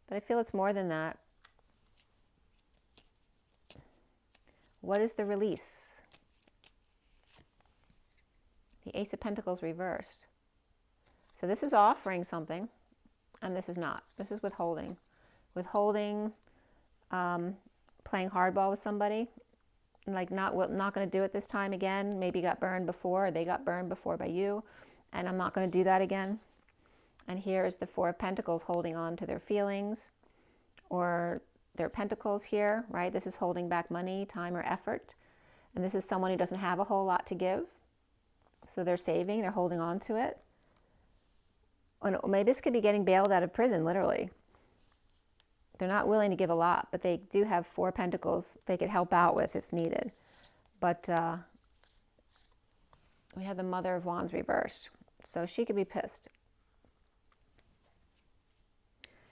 But I feel it's more than that. What is the release? The Ace of Pentacles reversed. So this is offering something, and this is not. This is withholding. Withholding, playing hardball with somebody. Like not going to do it this time again. Maybe you got burned before, or they got burned before by you, and I'm not going to do that again. And here is the Four of Pentacles holding on to their feelings or their pentacles here, right? This is holding back money, time, or effort. And this is someone who doesn't have a whole lot to give. So they're saving, they're holding on to it. And maybe this could be getting bailed out of prison, literally. They're not willing to give a lot, but they do have Four Pentacles they could help out with if needed. But we have the Mother of Wands reversed. So she could be pissed.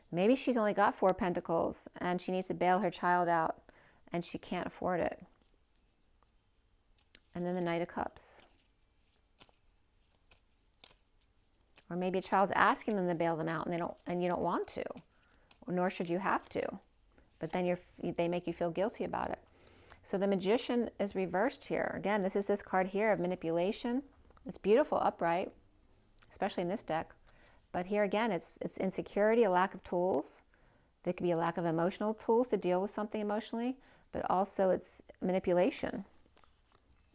Maybe she's only got Four Pentacles and she needs to bail her child out and she can't afford it. And then the Knight of Cups. Or maybe a child's asking them to bail them out and you don't want to. Nor should you have to, but then they make you feel guilty about it. So the Magician is reversed here. Again, this is this card here of manipulation. It's beautiful upright, especially in this deck. But here again, it's insecurity, a lack of tools. There could be a lack of emotional tools to deal with something emotionally, but also it's manipulation.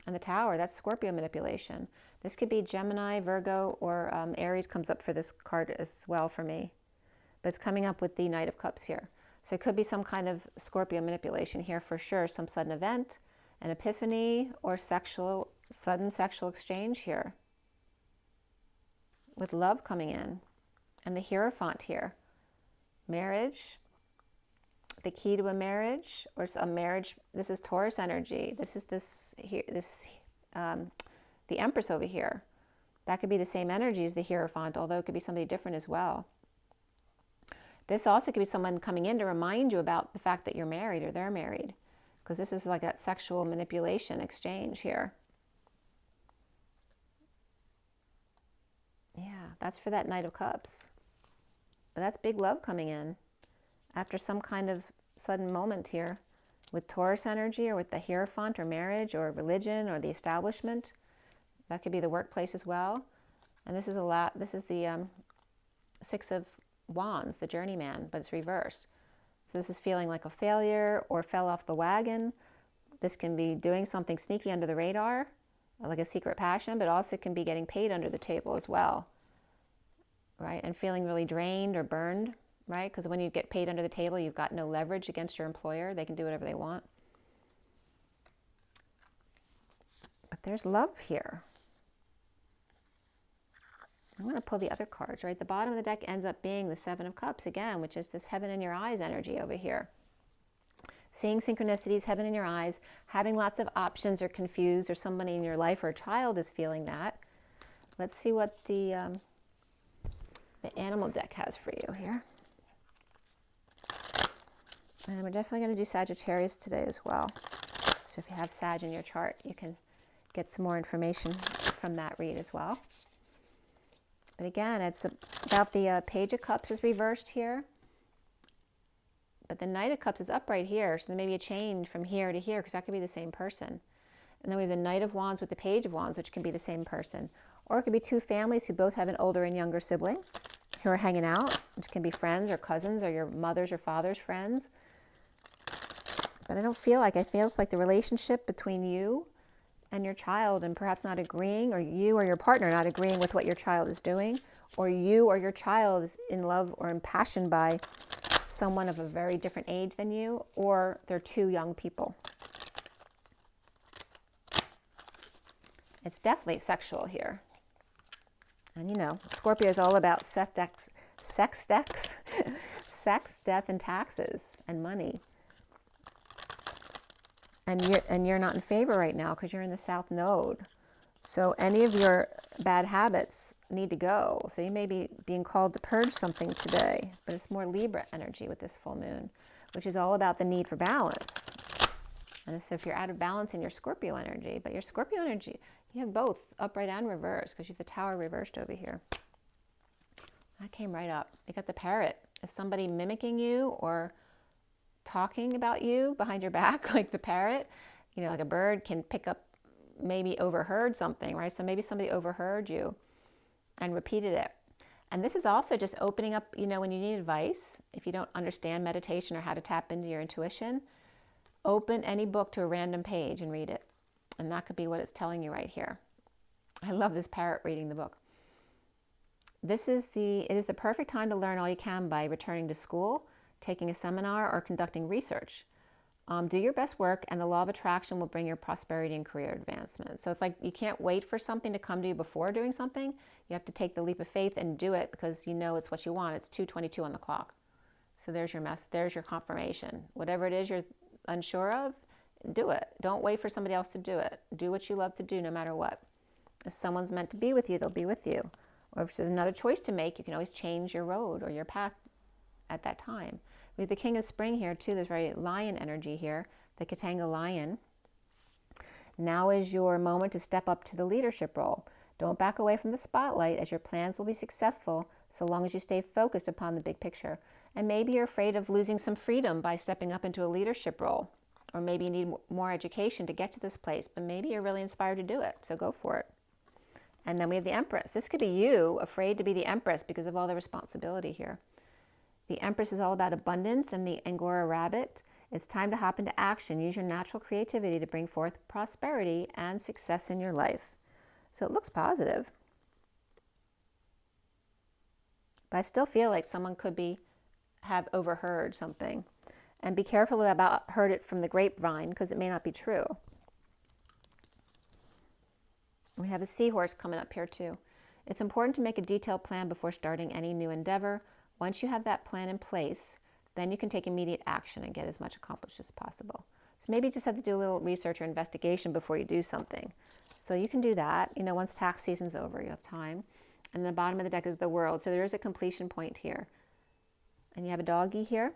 And the Tower, that's Scorpio manipulation. This could be Gemini, Virgo, or Aries comes up for this card as well for me. But it's coming up with the Knight of Cups here. So it could be some kind of Scorpio manipulation here for sure. Some sudden event, an epiphany, or sudden sexual exchange here. With love coming in. And the Hierophant here. Marriage. The key to a marriage, or a marriage. This is Taurus energy. This is the Empress over here. That could be the same energy as the Hierophant, although it could be somebody different as well. This also could be someone coming in to remind you about the fact that you're married or they're married, because this is like that sexual manipulation exchange here. Yeah, that's for that Knight of Cups. But that's big love coming in after some kind of sudden moment here with Taurus energy or with the Hierophant or marriage or religion or the establishment. That could be the workplace as well. And this is the Six of Wands, the Journeyman, but it's reversed. So this is feeling like a failure or fell off the wagon. This can be doing something sneaky under the radar, like a secret passion, but also can be getting paid under the table as well, right? And feeling really drained or burned, right? Because when you get paid under the table, you've got no leverage against your employer. They can do whatever they want. But there's love here. I'm going to pull the other cards, right? The bottom of the deck ends up being the Seven of Cups again, which is this heaven in your eyes energy over here. Seeing synchronicities, heaven in your eyes, having lots of options or confused, or somebody in your life or a child is feeling that. Let's see what the animal deck has for you here. And we're definitely going to do Sagittarius today as well. So if you have Sag in your chart, you can get some more information from that read as well. But again, it's about the Page of Cups is reversed here. But the Knight of Cups is upright here. So there may be a change from here to here, because that could be the same person. And then we have the Knight of Wands with the Page of Wands, which can be the same person. Or it could be two families who both have an older and younger sibling. who are hanging out, which can be friends or cousins or your mother's or father's friends. But I feel like the relationship between you and your child, and perhaps not agreeing, or you or your partner not agreeing with what your child is doing, or you or your child is in love or impassioned by someone of a very different age than you, or they're two young people. It's definitely sexual here. And you know, Scorpio is all about sex, death, and taxes, and money. And you're not in favor right now because you're in the South Node. So any of your bad habits need to go. So you may be being called to purge something today, but it's more Libra energy with this full moon, which is all about the need for balance. And so if you're out of balance in your Scorpio energy, but your Scorpio energy, you have both upright and reverse, because you have the Tower reversed over here. That came right up. You got the Parrot. Is somebody mimicking you or talking about you behind your back, like the parrot? You know, like a bird can pick up, maybe overheard something, right? So maybe somebody overheard you and repeated it. And this is also just opening up, you know, when you need advice, if you don't understand meditation or how to tap into your intuition, open any book to a random page and read it. And that could be what it's telling you right here. I love this parrot reading the book. It is the perfect time to learn all you can by returning to school, taking a seminar, or conducting research. Do your best work, and the law of attraction will bring your prosperity and career advancement. So it's like you can't wait for something to come to you before doing something. You have to take the leap of faith and do it because you know it's what you want. It's 2:22 on the clock. So there's your there's your confirmation. Whatever it is you're unsure of, do it. Don't wait for somebody else to do it. Do what you love to do no matter what. If someone's meant to be with you, they'll be with you. Or if there's another choice to make, you can always change your road or your path at that time. We have the King of Spring here too. There's very lion energy here, the Katanga lion. Now is your moment to step up to the leadership role. Don't back away from the spotlight, as your plans will be successful so long as you stay focused upon the big picture. And maybe you're afraid of losing some freedom by stepping up into a leadership role. Or maybe you need more education to get to this place, but maybe you're really inspired to do it, so go for it. And then we have the Empress. This could be you afraid to be the Empress because of all the responsibility here. The Empress is all about abundance and the Angora rabbit. It's time to hop into action. Use your natural creativity to bring forth prosperity and success in your life. So it looks positive. But I still feel like someone could have overheard something. And be careful about heard it from the grapevine, because it may not be true. We have a seahorse coming up here too. It's important to make a detailed plan before starting any new endeavor. Once you have that plan in place, then you can take immediate action and get as much accomplished as possible. So maybe you just have to do a little research or investigation before you do something. So you can do that, you know, once tax season's over, you have time. And the bottom of the deck is the World. So there is a completion point here. And you have a doggy here.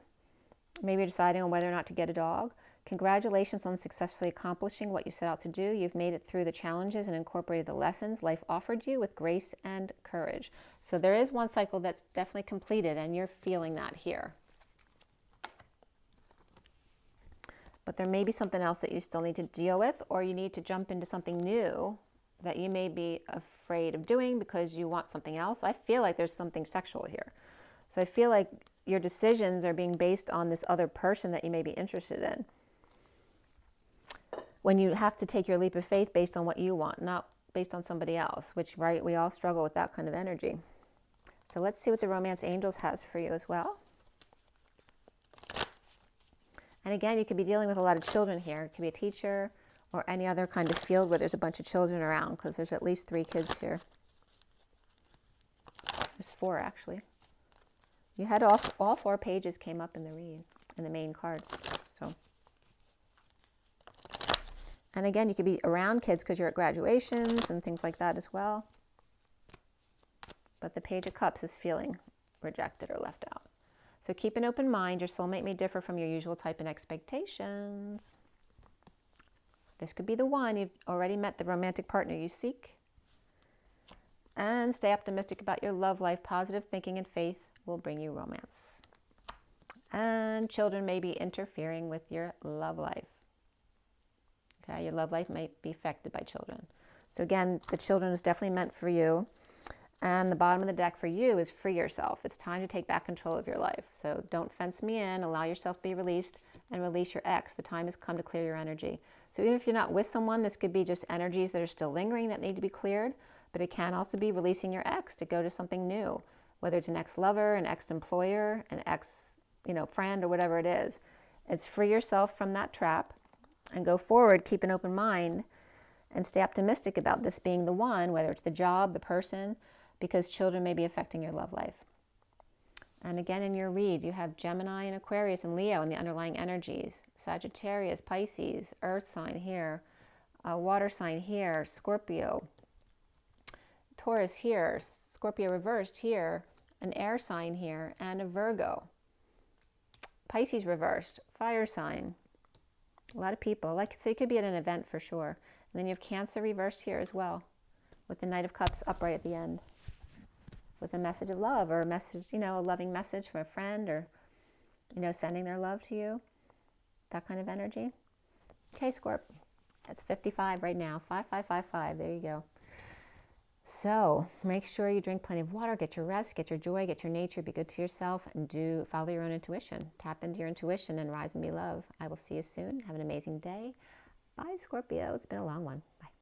Maybe you're deciding on whether or not to get a dog. Congratulations on successfully accomplishing what you set out to do. You've made it through the challenges and incorporated the lessons life offered you with grace and courage. So there is one cycle that's definitely completed, and you're feeling that here. But there may be something else that you still need to deal with, or you need to jump into something new that you may be afraid of doing because you want something else. I feel like there's something sexual here. So I feel like your decisions are being based on this other person that you may be interested in. When you have to take your leap of faith based on what you want, not based on somebody else, which, right, we all struggle with that kind of energy. So let's see what the Romance Angels has for you as well. And again, you could be dealing with a lot of children here. It could be a teacher or any other kind of field where there's a bunch of children around, because there's at least 3 kids here. There's 4 actually. You had all 4 pages came up in the read, in the main cards. So, and again, you could be around kids because you're at graduations and things like that as well. But the Page of Cups is feeling rejected or left out. So keep an open mind. Your soulmate may differ from your usual type and expectations. This could be the one. You've already met the romantic partner you seek. And stay optimistic about your love life. Positive thinking and faith will bring you romance. And children may be interfering with your love life. Okay, your love life may be affected by children. So again, the children is definitely meant for you. And the bottom of the deck for you is free yourself. It's time to take back control of your life. So don't fence me in, allow yourself to be released, and release your ex. The time has come to clear your energy. So even if you're not with someone, this could be just energies that are still lingering that need to be cleared, but it can also be releasing your ex to go to something new, whether it's an ex-lover, an ex-employer, an ex, friend, or whatever it is. It's free yourself from that trap and go forward, keep an open mind, and stay optimistic about this being the one, whether it's the job, the person, because children may be affecting your love life. And again, in your read, you have Gemini and Aquarius and Leo in the underlying energies. Sagittarius, Pisces, Earth sign here, water sign here, Scorpio, Taurus here, Scorpio reversed here, an air sign here, and a Virgo. Pisces reversed, fire sign. A lot of people, so you could be at an event for sure. And then you have Cancer reversed here as well, with the Knight of Cups upright at the end, with a message of love, or a message, a loving message from a friend, or, sending their love to you, that kind of energy. Okay, Scorp, it's 55 right now, 5555, there you go. So make sure you drink plenty of water, get your rest, get your joy, get your nature, be good to yourself, and follow your own intuition. Tap into your intuition and rise and be love. I will see you soon. Have an amazing day. Bye, Scorpio. It's been a long one. Bye.